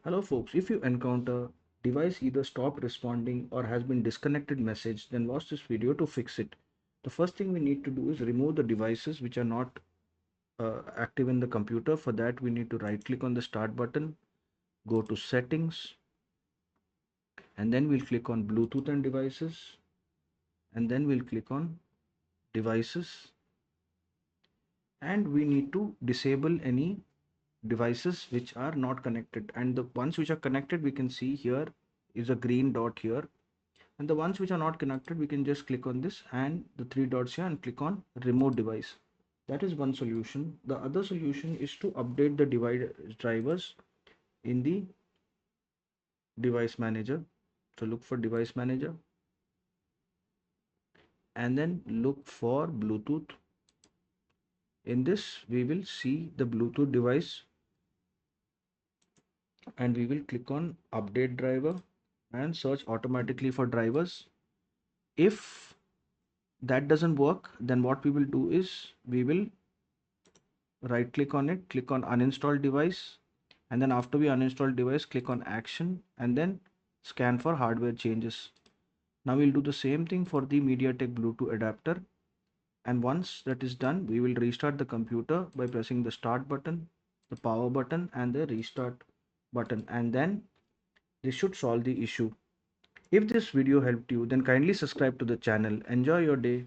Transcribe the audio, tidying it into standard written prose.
Hello folks, if you encounter device either stopped responding or has been disconnected message, then watch this video to fix it. The first thing we need to do is remove the devices which are not active in the computer. For that we need to right click on the start button, go to settings, and then we'll click on Bluetooth and devices, and then we'll click on devices, and we need to disable any devices which are not connected, and the ones which are connected we can see here is a green dot here, and the ones which are not connected we can just click on this and the three dots here and click on remote device. That is one solution. The other solution is to update the device drivers in the device manager. So look for device manager and then look for Bluetooth. In this we will see the Bluetooth device and we will click on update driver and search automatically for drivers. If that doesn't work, then what we will do is we will right click on it, click on uninstall device, and then after we uninstall device, click on action and then scan for hardware changes. Now we'll do the same thing for the MediaTek Bluetooth adapter, and once that is done we will restart the computer by pressing the start button, the power button and the restart button, and then this should solve the issue. If this video helped you, then kindly subscribe to the channel. Enjoy your day.